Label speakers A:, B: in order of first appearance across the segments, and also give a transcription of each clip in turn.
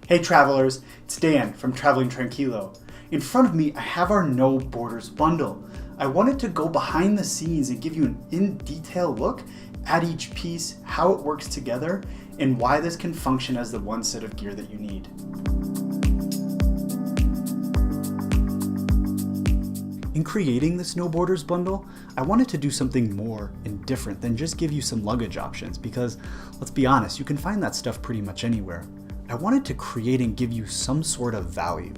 A: Hey travelers, it's Dan from Traveling Tranquilo. In front of me, I have our No Borders bundle. I wanted to go behind the scenes and give you an in-detail look at each piece, how it works together, and why this can function as the one set of gear that you need. In creating this No Borders bundle, I wanted to do something more and different than just give you some luggage options because, let's be honest, you can find that stuff pretty much anywhere. I wanted to create and give you some sort of value.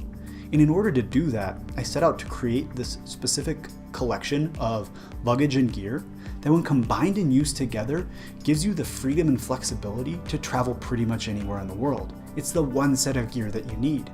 A: And in order to do that, I set out to create this specific collection of luggage and gear that when combined and used together, gives you the freedom and flexibility to travel pretty much anywhere in the world. It's the one set of gear that you need.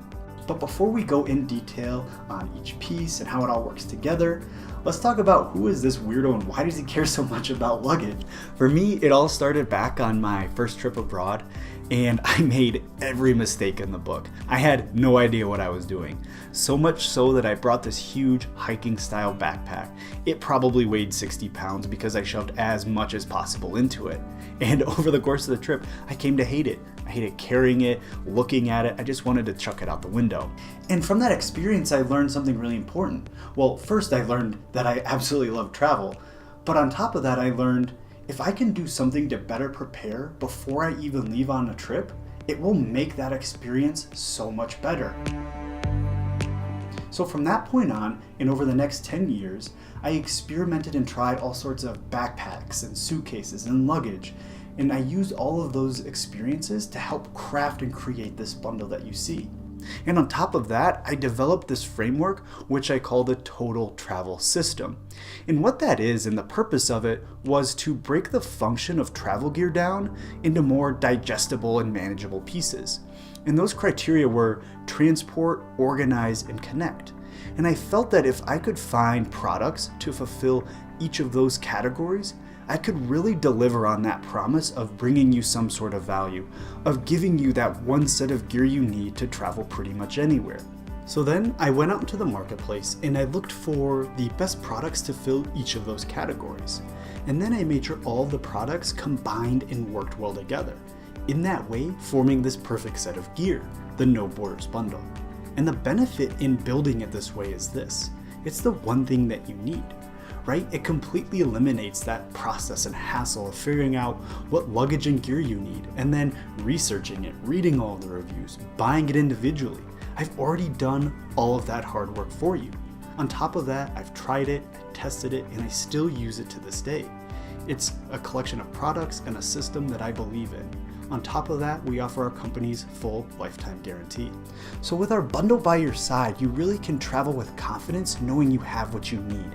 A: But before we go in detail on each piece and how it all works together, let's talk about who is this weirdo and why does he care so much about luggage? For me, it all started back on my first trip abroad, and I made every mistake in the book. I had no idea what I was doing. So much so that I brought this huge hiking style backpack. It probably weighed 60 pounds because I shoved as much as possible into it. And over the course of the trip, I came to hate it. I hated carrying it, looking at it. I just wanted to chuck it out the window. And from that experience, I learned something really important. Well, first I learned that I absolutely love travel. But on top of that, I learned if I can do something to better prepare before I even leave on a trip, it will make that experience so much better. So from that point on, and over the next 10 years, I experimented and tried all sorts of backpacks and suitcases and luggage, and I used all of those experiences to help craft and create this bundle that you see. And on top of that, I developed this framework, which I call the Total Travel System. And what that is, and the purpose of it, was to break the function of travel gear down into more digestible and manageable pieces. And those criteria were transport, organize, and connect. And I felt that if I could find products to fulfill each of those categories, I could really deliver on that promise of bringing you some sort of value, of giving you that one set of gear you need to travel pretty much anywhere. So then I went out into the marketplace and I looked for the best products to fill each of those categories. And then I made sure all of the products combined and worked well together. In that way, forming this perfect set of gear, the No Borders bundle. And the benefit in building it this way is this: it's the one thing that you need. Right? It completely eliminates that process and hassle of figuring out what luggage and gear you need, and then researching it, reading all the reviews, buying it individually. I've already done all of that hard work for you. On top of that, I've tried it, tested it, and I still use it to this day. It's a collection of products and a system that I believe in. On top of that, we offer our company's full lifetime guarantee. So with our bundle by your side, you really can travel with confidence knowing you have what you need.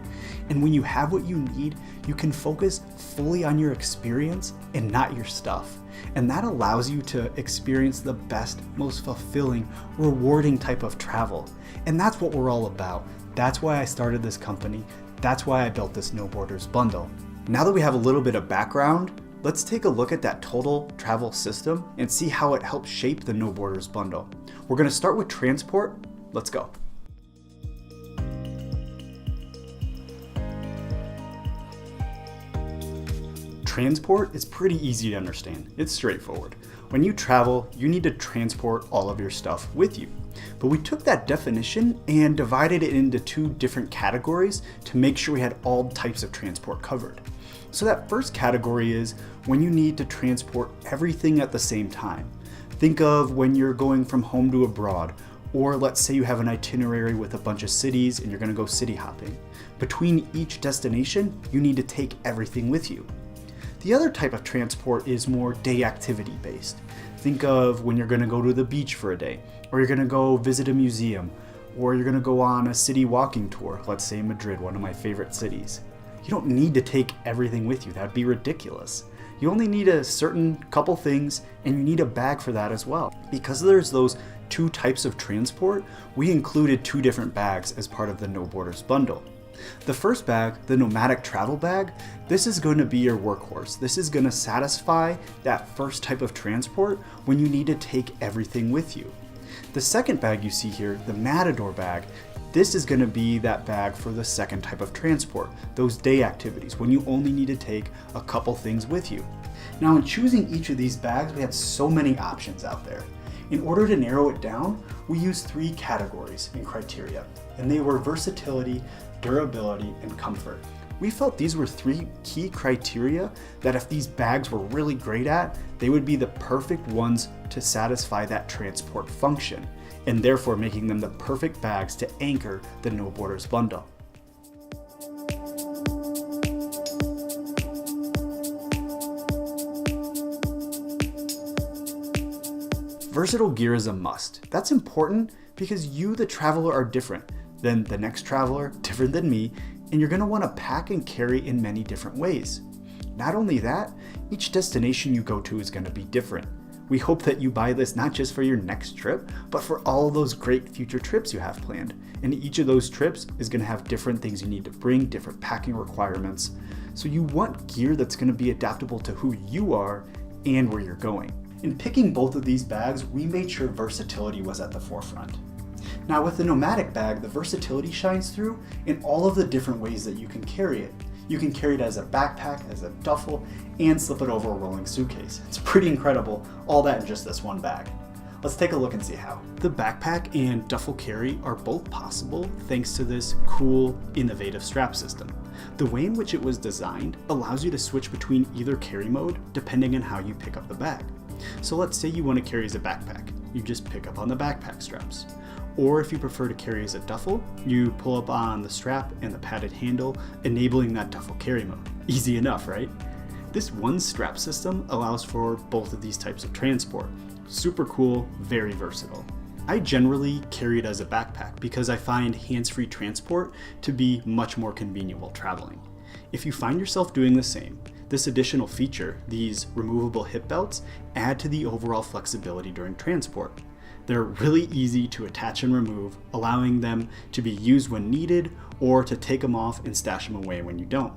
A: And when you have what you need, you can focus fully on your experience and not your stuff. And that allows you to experience the best, most fulfilling, rewarding type of travel. And that's what we're all about. That's why I started this company. That's why I built this No Borders bundle. Now that we have a little bit of background, let's take a look at that Total Travel System and see how it helps shape the No Borders bundle. We're going to start with transport. Let's go. Transport is pretty easy to understand. It's straightforward. When you travel, you need to transport all of your stuff with you. But we took that definition and divided it into two different categories to make sure we had all types of transport covered. So that first category is when you need to transport everything at the same time. Think of when you're going from home to abroad, or let's say you have an itinerary with a bunch of cities and you're going to go city hopping. Between each destination, you need to take everything with you. The other type of transport is more day activity based. Think of when you're going to go to the beach for a day, or you're going to go visit a museum, or you're going to go on a city walking tour, let's say Madrid, one of my favorite cities. You don't need to take everything with you. That'd be ridiculous. You only need a certain couple things, and you need a bag for that as well. Because there's those two types of transport, we included two different bags as part of the No Borders bundle. The first bag, the nomadic travel bag, this is going to be your workhorse. This is going to satisfy that first type of transport when you need to take everything with you. The second bag you see here, the Matador bag, this is going to be that bag for the second type of transport, those day activities, when you only need to take a couple things with you. Now in choosing each of these bags, we had so many options out there. In order to narrow it down, we used 3 categories and criteria, and they were versatility, durability, and comfort. We felt these were 3 key criteria that if these bags were really great at, they would be the perfect ones to satisfy that transport function, and therefore making them the perfect bags to anchor the No Borders bundle. Versatile gear is a must. That's important because you, the traveler, are different than the next traveler, different than me, and you're going to want to pack and carry in many different ways. Not only that, each destination you go to is going to be different. We hope that you buy this not just for your next trip, but for all those great future trips you have planned. And each of those trips is going to have different things you need to bring, different packing requirements. So you want gear that's going to be adaptable to who you are and where you're going. In picking both of these bags, we made sure versatility was at the forefront. Now with the Nomadic bag, the versatility shines through in all of the different ways that you can carry it. You can carry it as a backpack, as a duffel, and slip it over a rolling suitcase. It's pretty incredible, all that in just this one bag. Let's take a look and see how. The backpack and duffel carry are both possible thanks to this cool, innovative strap system. The way in which it was designed allows you to switch between either carry mode depending on how you pick up the bag. So let's say you want to carry as a backpack, you just pick up on the backpack straps. Or if you prefer to carry as a duffel, you pull up on the strap and the padded handle, enabling that duffel carry mode. Easy enough, right? This one strap system allows for both of these types of transport. Super cool, very versatile. I generally carry it as a backpack because I find hands-free transport to be much more convenient while traveling. If you find yourself doing the same, this additional feature, these removable hip belts, add to the overall flexibility during transport. They're really easy to attach and remove, allowing them to be used when needed or to take them off and stash them away when you don't.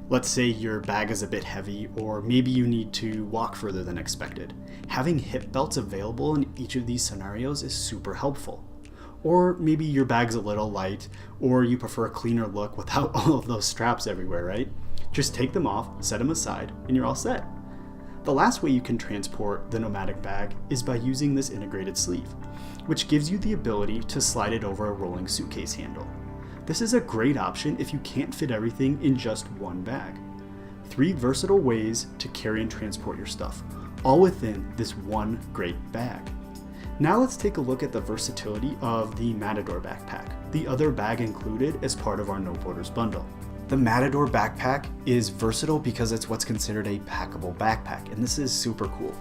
A: Let's say your bag is a bit heavy or maybe you need to walk further than expected. Having hip belts available in each of these scenarios is super helpful. Or maybe your bag's a little light or you prefer a cleaner look without all of those straps everywhere, right? Just take them off, set them aside, and you're all set. The last way you can transport the Nomadic bag is by using this integrated sleeve, which gives you the ability to slide it over a rolling suitcase handle. This is a great option if you can't fit everything in just one bag. 3 versatile ways to carry and transport your stuff, all within this one great bag. Now let's take a look at the versatility of the Matador backpack, the other bag included as part of our No Borders bundle. The Matador backpack is versatile because it's what's considered a packable backpack, and this is super cool.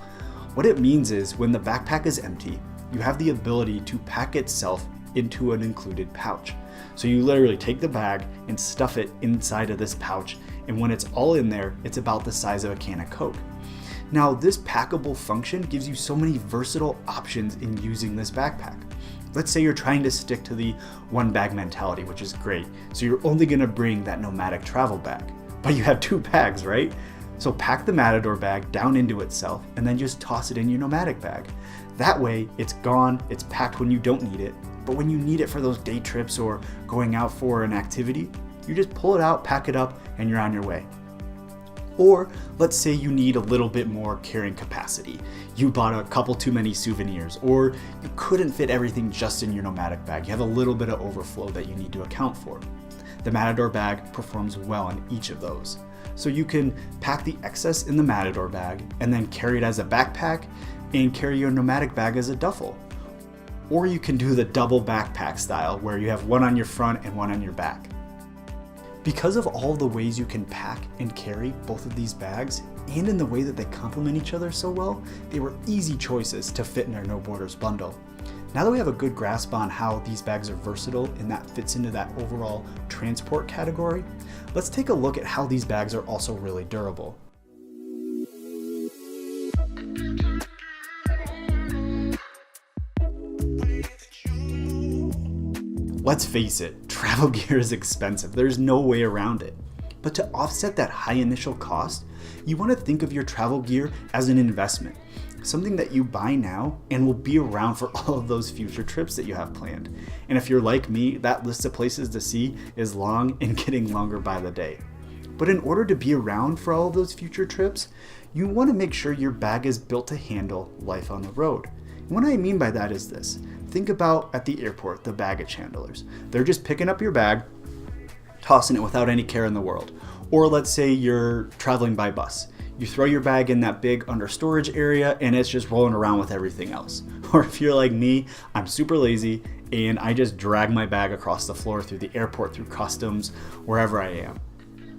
A: What it means is when the backpack is empty, you have the ability to pack itself into an included pouch. So you literally take the bag and stuff it inside of this pouch, and when it's all in there, it's about the size of a can of Coke. Now, this packable function gives you so many versatile options in using this backpack. Let's say you're trying to stick to the one bag mentality, which is great. So you're only gonna bring that Nomadic travel bag, but you have 2 bags, right? So pack the Matador bag down into itself and then just toss it in your Nomadic bag. That way it's gone, it's packed when you don't need it, but when you need it for those day trips or going out for an activity, you just pull it out, pack it up, and you're on your way. Or let's say you need a little bit more carrying capacity. You bought a couple too many souvenirs, or you couldn't fit everything just in your Nomadic bag. You have a little bit of overflow that you need to account for. The Matador bag performs well in each of those. So you can pack the excess in the Matador bag and then carry it as a backpack and carry your Nomadic bag as a duffel. Or you can do the double backpack style where you have one on your front and one on your back. Because of all the ways you can pack and carry both of these bags, and in the way that they complement each other so well, they were easy choices to fit in our No Borders bundle. Now that we have a good grasp on how these bags are versatile and that fits into that overall transport category, let's take a look at how these bags are also really durable. Let's face it, travel gear is expensive. There's no way around it. But to offset that high initial cost, you want to think of your travel gear as an investment, something that you buy now and will be around for all of those future trips that you have planned. And if you're like me, that list of places to see is long and getting longer by the day. But in order to be around for all of those future trips, you want to make sure your bag is built to handle life on the road. What I mean by that is this. Think about at the airport, the baggage handlers. They're just picking up your bag, tossing it without any care in the world. Or let's say you're traveling by bus. You throw your bag in that big under storage area and it's just rolling around with everything else. Or if you're like me, I'm super lazy and I just drag my bag across the floor through the airport, through customs, wherever I am.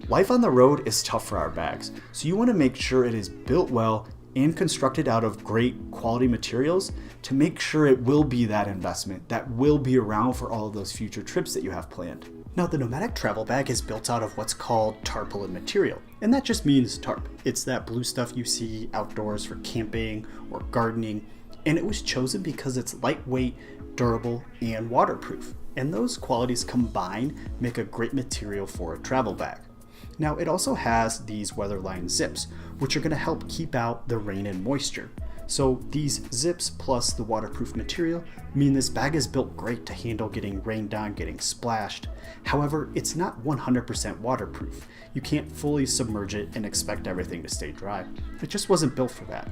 A: Life on the road is tough for our bags, so you want to make sure it is built well and constructed out of great quality materials to make sure it will be that investment that will be around for all of those future trips that you have planned. Now, the Nomatic travel bag is built out of what's called tarpaulin material, and that just means tarp. It's that blue stuff you see outdoors for camping or gardening, and it was chosen because it's lightweight, durable, and waterproof, and those qualities combined make a great material for a travel bag. Now, it also has these weatherline zips, which are going to help keep out the rain and moisture. So these zips plus the waterproof material mean this bag is built great to handle getting rained on, getting splashed. However, it's not 100% waterproof. You can't fully submerge it and expect everything to stay dry. It just wasn't built for that.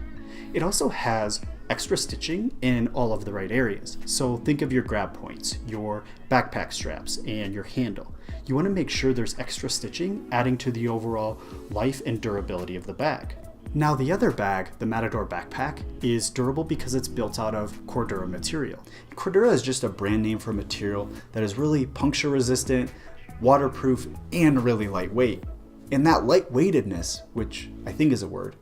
A: It also has extra stitching in all of the right areas. So think of your grab points, your backpack straps, and your handle. You want to make sure there's extra stitching, adding to the overall life and durability of the bag. Now, the other bag, the Matador backpack, is durable because it's built out of Cordura material. Cordura is just a brand name for material that is really puncture resistant, waterproof, and really lightweight. And that lightweightedness, which I think is a word,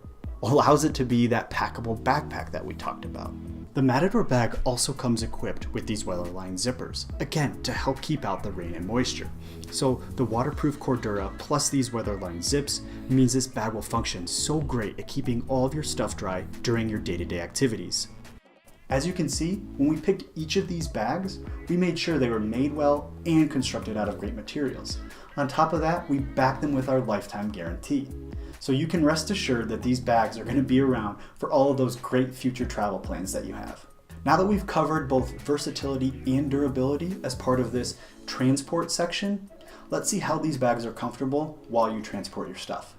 A: allows it to be that packable backpack that we talked about. The Matador bag also comes equipped with these weatherline zippers, again to help keep out the rain and moisture. So the waterproof Cordura plus these weatherline zips means this bag will function so great at keeping all of your stuff dry during your day-to-day activities. As you can see, when we picked each of these bags, we made sure they were made well and constructed out of great materials. On top of that, we backed them with our lifetime guarantee. So you can rest assured that these bags are going to be around for all of those great future travel plans that you have. Now that we've covered both versatility and durability as part of this transport section, let's see how these bags are comfortable while you transport your stuff.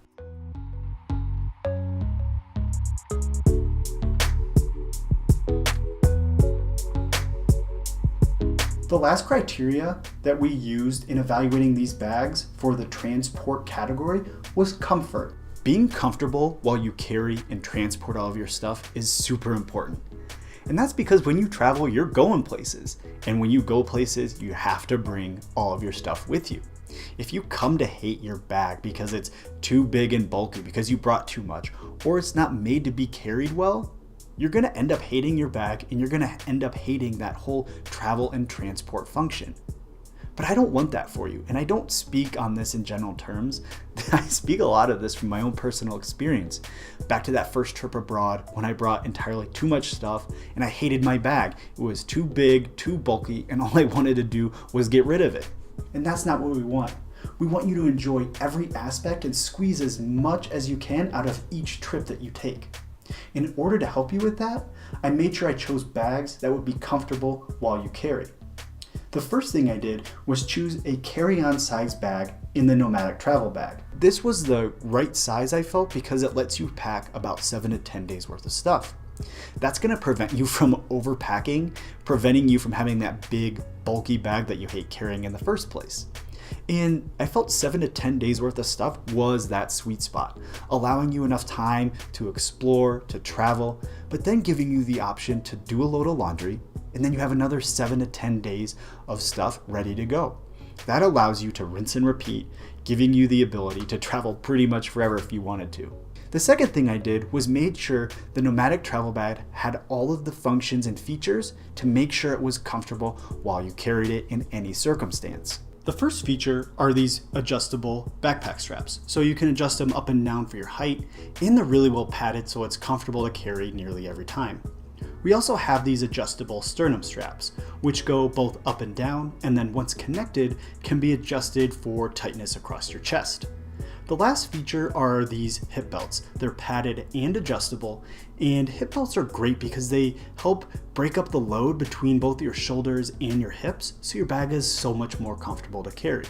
A: The last criteria that we used in evaluating these bags for the transport category was comfort. Being comfortable while you carry and transport all of your stuff is super important. And that's because when you travel, you're going places. And when you go places, you have to bring all of your stuff with you. If you come to hate your bag because it's too big and bulky, because you brought too much, or it's not made to be carried well, you're going to end up hating your bag and you're going to end up hating that whole travel and transport function. But I don't want that for you, and I don't speak on this in general terms. I speak a lot of this from my own personal experience. Back to that first trip abroad when I brought entirely too much stuff and I hated my bag. It was too big, too bulky, and all I wanted to do was get rid of it. And that's not what we want. We want you to enjoy every aspect and squeeze as much as you can out of each trip that you take. In order to help you with that, I made sure I chose bags that would be comfortable while you carry. The first thing I did was choose a carry-on size bag in the Nomatic travel bag. This was the right size I felt because it lets you pack about 7 to 10 days worth of stuff. That's going to prevent you from overpacking, preventing you from having that big bulky bag that you hate carrying in the first place. And I felt 7 to 10 days worth of stuff was that sweet spot, allowing you enough time to explore, to travel, but then giving you the option to do a load of laundry, and then you have another 7 to 10 days of stuff ready to go. That allows you to rinse and repeat, giving you the ability to travel pretty much forever if you wanted to. The second thing I did was made sure the Nomatic travel bag had all of the functions and features to make sure it was comfortable while you carried it in any circumstance. The first feature are these adjustable backpack straps. So you can adjust them up and down for your height, and they're really well padded so it's comfortable to carry nearly every time. We also have these adjustable sternum straps, which go both up and down, and then once connected, can be adjusted for tightness across your chest. The last feature are these hip belts. They're padded and adjustable, and hip belts are great because they help break up the load between both your shoulders and your hips, so your bag is so much more comfortable to carry.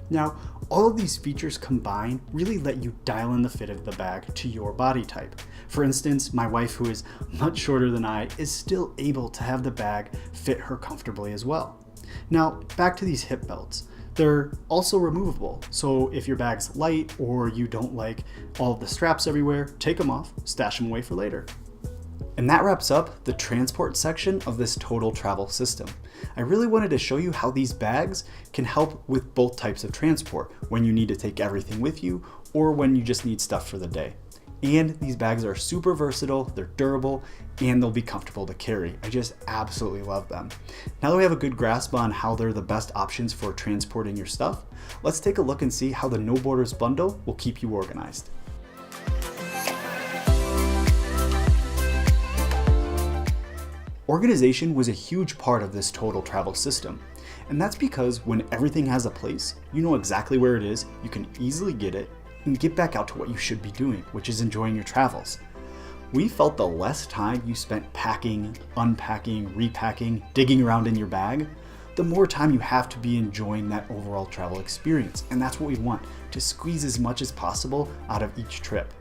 A: Now, all of these features combined really let you dial in the fit of the bag to your body type. For instance, my wife, who is much shorter than I, is still able to have the bag fit her comfortably as well. Now, back to these hip belts. They're also removable, so if your bag's light or you don't like all of the straps everywhere, take them off, stash them away for later. And that wraps up the transport section of this total travel system. I really wanted to show you how these bags can help with both types of transport, when you need to take everything with you or when you just need stuff for the day. And these bags are super versatile, they're durable, and they'll be comfortable to carry. I just absolutely love them. Now that we have a good grasp on how they're the best options for transporting your stuff, let's take a look and see how the No Borders bundle will keep you organized. Organization was a huge part of this total travel system. And that's because when everything has a place, you know exactly where it is, you can easily get it, and get back out to what you should be doing, which is enjoying your travels. We felt the less time you spent packing, unpacking, repacking, digging around in your bag, the more time you have to be enjoying that overall travel experience. And that's what we want, to squeeze as much as possible out of each trip.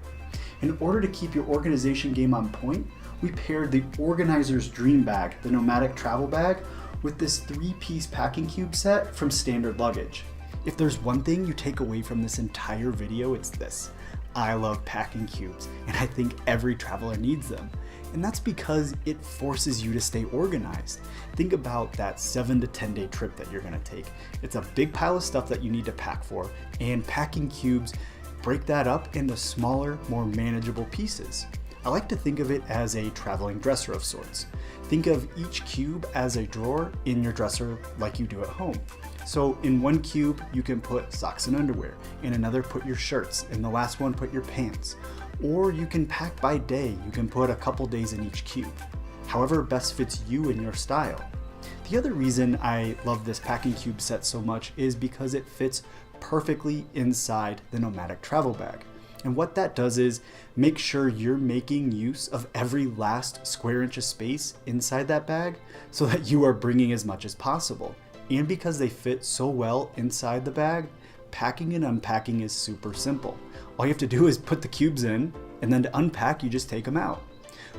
A: In order to keep your organization game on point, we paired the Organizer's Dream Bag, the nomadic travel bag, with this 3-piece packing cube set from Standard Luggage. If there's one thing you take away from this entire video, it's this. I love packing cubes, and I think every traveler needs them. And that's because it forces you to stay organized. Think about that 7 to 10 day trip that you're gonna take. It's a big pile of stuff that you need to pack for, and packing cubes break that up into smaller, more manageable pieces. I like to think of it as a traveling dresser of sorts. Think of each cube as a drawer in your dresser like you do at home. So in one cube, you can put socks and underwear. In another, put your shirts. In the last one, put your pants. Or you can pack by day. You can put a couple days in each cube. However best fits you and your style. The other reason I love this packing cube set so much is because it fits perfectly inside the nomadic travel bag. And what that does is make sure you're making use of every last square inch of space inside that bag so that you are bringing as much as possible. And because they fit so well inside the bag, packing and unpacking is super simple. All you have to do is put the cubes in, and then to unpack, you just take them out.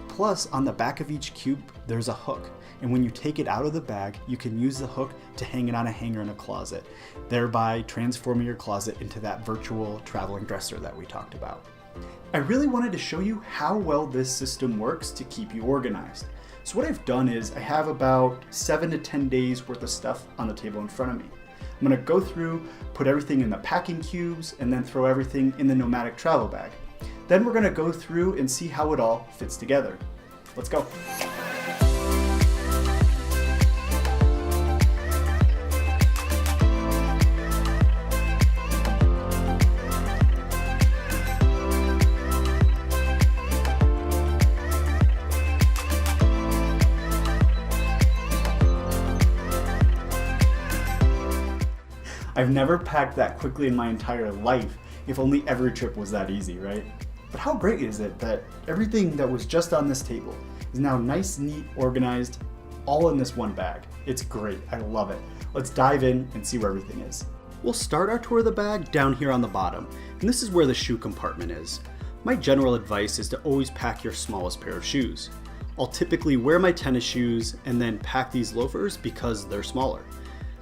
A: Plus, on the back of each cube, there's a hook. And when you take it out of the bag, you can use the hook to hang it on a hanger in a closet, thereby transforming your closet into that virtual traveling dresser that we talked about. I really wanted to show you how well this system works to keep you organized. So what I've done is I have about 7 to 10 days worth of stuff on the table in front of me. I'm gonna go through, put everything in the packing cubes, and then throw everything in the nomadic travel bag. Then we're gonna go through and see how it all fits together. Let's go. I've never packed that quickly in my entire life, if only every trip was that easy, right? But how great is it that everything that was just on this table is now nice, neat, organized, all in this one bag? It's great, I love it. Let's dive in and see where everything is. We'll start our tour of the bag down here on the bottom, and this is where the shoe compartment is. My general advice is to always pack your smallest pair of shoes. I'll typically wear my tennis shoes and then pack these loafers because they're smaller.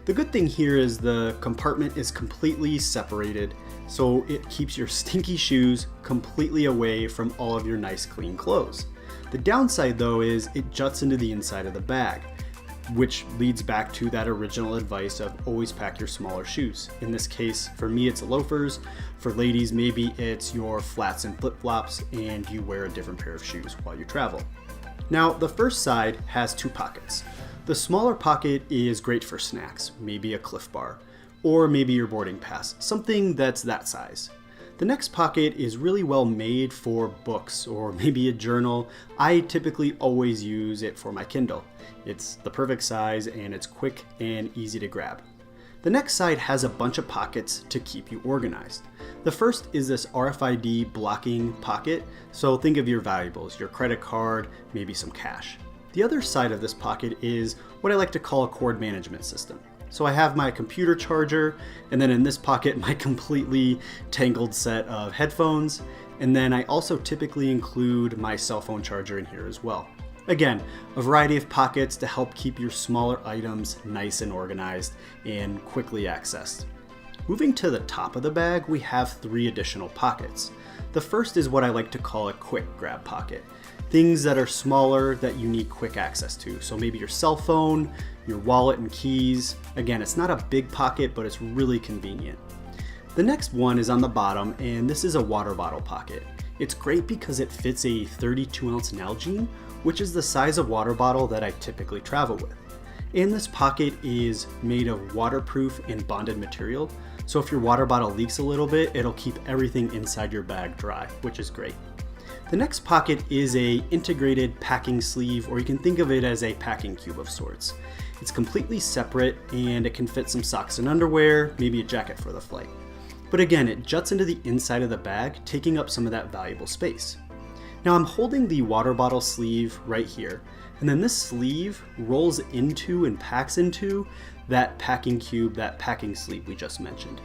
A: The good thing here is the compartment is completely separated, so it keeps your stinky shoes completely away from all of your nice clean clothes. The downside though is it juts into the inside of the bag, which leads back to that original advice of always pack your smaller shoes. In this case, for me it's loafers. For ladies, maybe it's your flats and flip-flops and you wear a different pair of shoes while you travel. Now, the first side has 2 pockets. The smaller pocket is great for snacks, maybe a Cliff Bar, or maybe your boarding pass, something that's that size. The next pocket is really well made for books or maybe a journal. I typically always use it for my Kindle. It's the perfect size and it's quick and easy to grab. The next side has a bunch of pockets to keep you organized. The first is this RFID blocking pocket, so think of your valuables, your credit card, maybe some cash. The other side of this pocket is what I like to call a cord management system. So I have my computer charger, and then in this pocket, my completely tangled set of headphones. And then I also typically include my cell phone charger in here as well. Again, a variety of pockets to help keep your smaller items nice and organized and quickly accessed. Moving to the top of the bag, we have 3 additional pockets. The first is what I like to call a quick grab pocket. Things that are smaller that you need quick access to. So maybe your cell phone, your wallet and keys. Again, it's not a big pocket, but it's really convenient. The next one is on the bottom, and this is a water bottle pocket. It's great because it fits a 32-ounce Nalgene, which is the size of water bottle that I typically travel with. And this pocket is made of waterproof and bonded material, so if your water bottle leaks a little bit, it'll keep everything inside your bag dry, which is great. The next pocket is a integrated packing sleeve, or you can think of it as a packing cube of sorts. It's completely separate and it can fit some socks and underwear, maybe a jacket for the flight. But again, it juts into the inside of the bag, taking up some of that valuable space. Now I'm holding the water bottle sleeve right here, and then this sleeve rolls into and packs into that packing cube, that packing sleeve we just mentioned.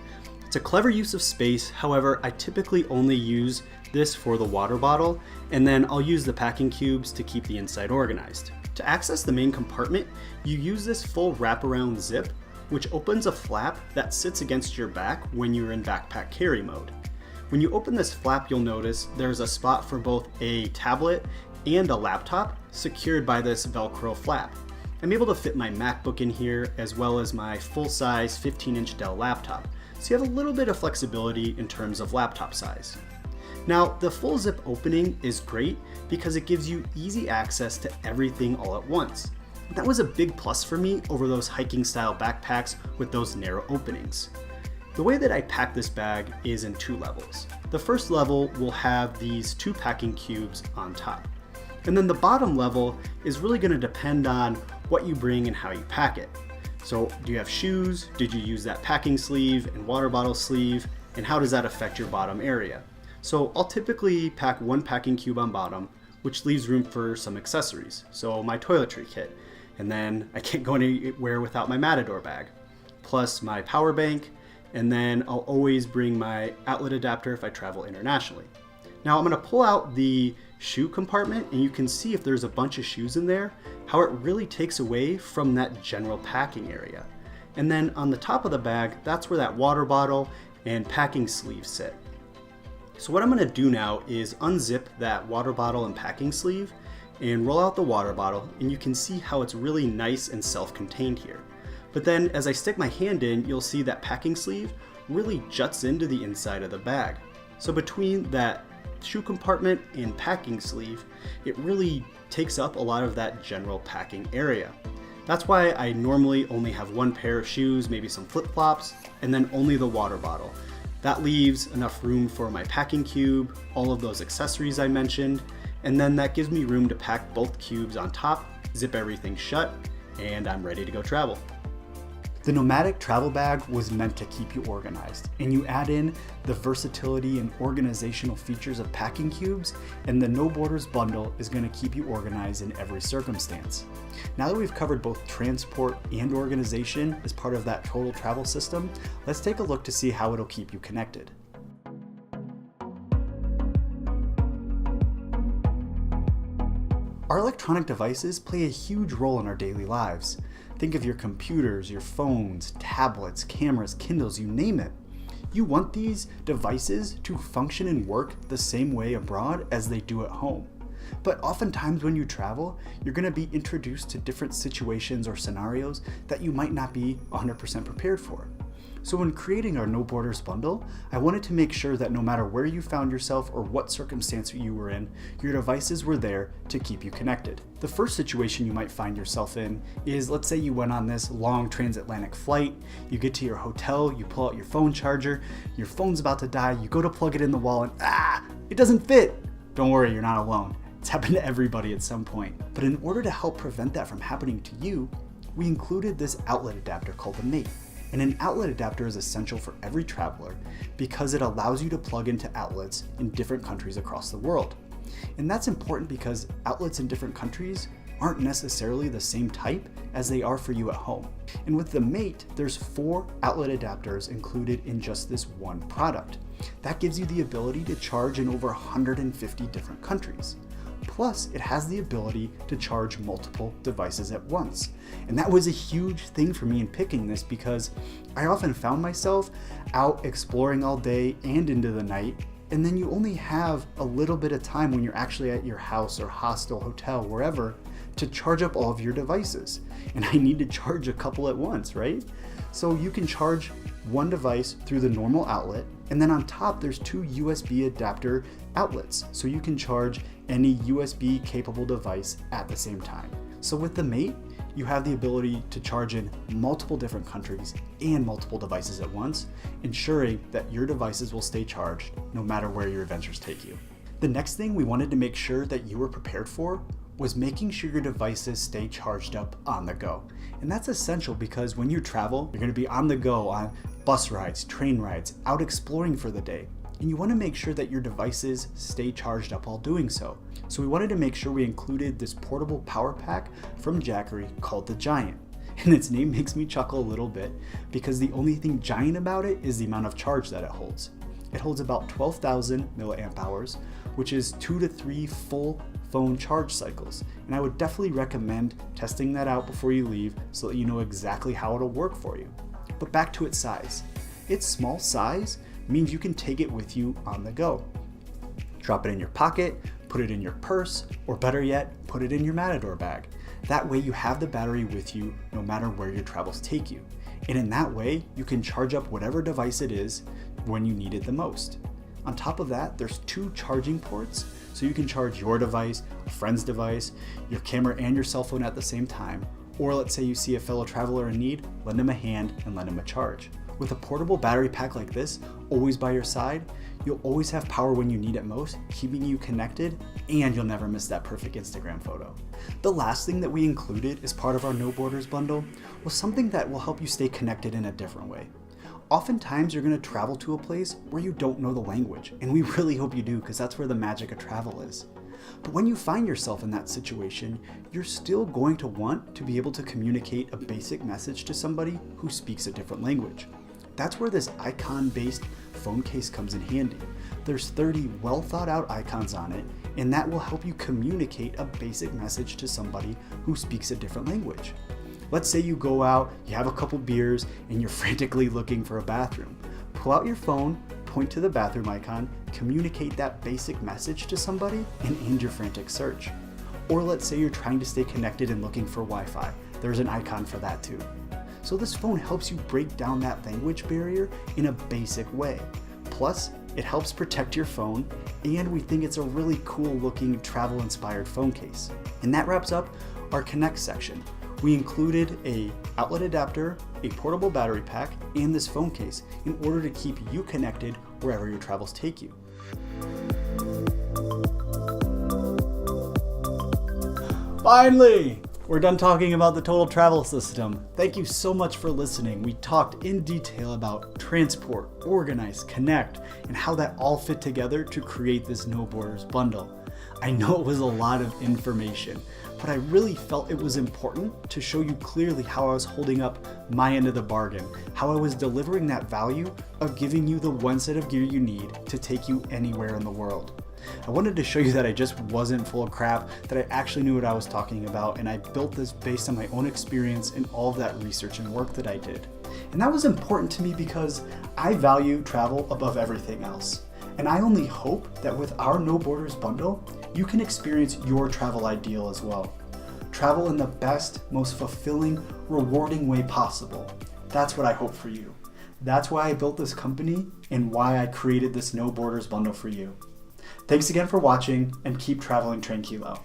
A: It's a clever use of space, however, I typically only use this for the water bottle, and then I'll use the packing cubes to keep the inside organized. To access the main compartment, you use this full wraparound zip, which opens a flap that sits against your back when you're in backpack carry mode. When you open this flap, you'll notice there's a spot for both a tablet and a laptop secured by this Velcro flap. I'm able to fit my MacBook in here as well as my full-size 15-inch Dell laptop, so you have a little bit of flexibility in terms of laptop size. Now, the full zip opening is great because it gives you easy access to everything all at once. That was a big plus for me over those hiking style backpacks with those narrow openings. The way that I pack this bag is in 2 levels. The first level will have these 2 packing cubes on top. And then the bottom level is really going to depend on what you bring and how you pack it. So do you have shoes? Did you use that packing sleeve and water bottle sleeve? And how does that affect your bottom area? So I'll typically pack 1 packing cube on bottom, which leaves room for some accessories. So my toiletry kit, and then I can't go anywhere without my Matador bag, plus my power bank, and then I'll always bring my outlet adapter if I travel internationally. Now I'm going to pull out the shoe compartment, and you can see if there's a bunch of shoes in there, how it really takes away from that general packing area. And then on the top of the bag, that's where that water bottle and packing sleeve sit. So what I'm going to do now is unzip that water bottle and packing sleeve and roll out the water bottle, and you can see how it's really nice and self-contained here. But then as I stick my hand in, you'll see that packing sleeve really juts into the inside of the bag. So between that shoe compartment and packing sleeve, it really takes up a lot of that general packing area. That's why I normally only have 1 pair of shoes, maybe some flip-flops, and then only the water bottle. That leaves enough room for my packing cube, all of those accessories I mentioned, and then that gives me room to pack both cubes on top, zip everything shut, and I'm ready to go travel. The Nomadic travel bag was meant to keep you organized, and you add in the versatility and organizational features of packing cubes, and the No Borders bundle is going to keep you organized in every circumstance. Now that we've covered both transport and organization as part of that total travel system, let's take a look to see how it'll keep you connected. Our electronic devices play a huge role in our daily lives. Think of your computers, your phones, tablets, cameras, Kindles, you name it. You want these devices to function and work the same way abroad as they do at home. But oftentimes when you travel, you're going to be introduced to different situations or scenarios that you might not be 100% prepared for. So when creating our No Borders bundle, I wanted to make sure that no matter where you found yourself or what circumstance you were in, your devices were there to keep you connected. The first situation you might find yourself in is, let's say you went on this long transatlantic flight, you get to your hotel, you pull out your phone charger, your phone's about to die, you go to plug it in the wall and it doesn't fit. Don't worry, you're not alone. It's happened to everybody at some point. But in order to help prevent that from happening to you, we included this outlet adapter called the Mate. And an outlet adapter is essential for every traveler because it allows you to plug into outlets in different countries across the world. And that's important because outlets in different countries aren't necessarily the same type as they are for you at home. And with the Mate, there's 4 outlet adapters included in just this one product. That gives you the ability to charge in over 150 different countries. Plus, it has the ability to charge multiple devices at once. And that was a huge thing for me in picking this because I often found myself out exploring all day and into the night, and then you only have a little bit of time when you're actually at your house or hostel, hotel, wherever, to charge up all of your devices. And I need to charge a couple at once, right? So you can charge one device through the normal outlet, and then on top there's two USB adapter outlets, so you can charge any USB capable device at the same time. So with the Mate, you have the ability to charge in multiple different countries and multiple devices at once, ensuring that your devices will stay charged no matter where your adventures take you. The next thing we wanted to make sure that you were prepared for was making sure your devices stay charged up on the go. And that's essential because when you travel, you're going to be on the go on bus rides, train rides, out exploring for the day. And you want to make sure that your devices stay charged up while doing so. So we wanted to make sure we included this portable power pack from Jackery called the Giant. And its name makes me chuckle a little bit because the only thing giant about it is the amount of charge that it holds. It holds about 12,000 milliamp hours, which is 2 to 3 full phone charge cycles. And I would definitely recommend testing that out before you leave so that you know exactly how it'll work for you. But back to its size. Its small size means you can take it with you on the go. Drop it in your pocket, put it in your purse, or better yet, put it in your Matador bag. That way you have the battery with you no matter where your travels take you. And in that way, you can charge up whatever device it is when you need it the most. On top of that, there's 2 charging ports, so you can charge your device, a friend's device, your camera and your cell phone at the same time. Or let's say you see a fellow traveler in need, lend them a hand and lend them a charge. With a portable battery pack like this, always by your side, you'll always have power when you need it most, keeping you connected, and you'll never miss that perfect Instagram photo. The last thing that we included as part of our No Borders bundle was something that will help you stay connected in a different way. Oftentimes you're going to travel to a place where you don't know the language, and we really hope you do because that's where the magic of travel is. But when you find yourself in that situation, you're still going to want to be able to communicate a basic message to somebody who speaks a different language. That's where this icon-based phone case comes in handy. There's 30 well thought out icons on it, and that will help you communicate a basic message to somebody who speaks a different language. Let's say you go out, you have a couple beers, and you're frantically looking for a bathroom. Pull out your phone, point to the bathroom icon, communicate that basic message to somebody, and end your frantic search. Or let's say you're trying to stay connected and looking for Wi-Fi. There's an icon for that too. So this phone helps you break down that language barrier in a basic way. Plus, it helps protect your phone, and we think it's a really cool looking travel inspired phone case. And that wraps up our Connect section. We included a outlet adapter, a portable battery pack, and this phone case in order to keep you connected wherever your travels take you. Finally! We're done talking about the Total Travel System. Thank you so much for listening. We talked in detail about transport, organize, connect, and how that all fit together to create this No Borders bundle. I know it was a lot of information, but I really felt it was important to show you clearly how I was holding up my end of the bargain, how I was delivering that value of giving you the one set of gear you need to take you anywhere in the world. I wanted to show you that I just wasn't full of crap, that I actually knew what I was talking about, and I built this based on my own experience and all of that research and work that I did. And that was important to me because I value travel above everything else. And I only hope that with our No Borders bundle, you can experience your travel ideal as well. Travel in the best, most fulfilling, rewarding way possible. That's what I hope for you. That's why I built this company and why I created this No Borders bundle for you. Thanks again for watching, and keep traveling tranquilo.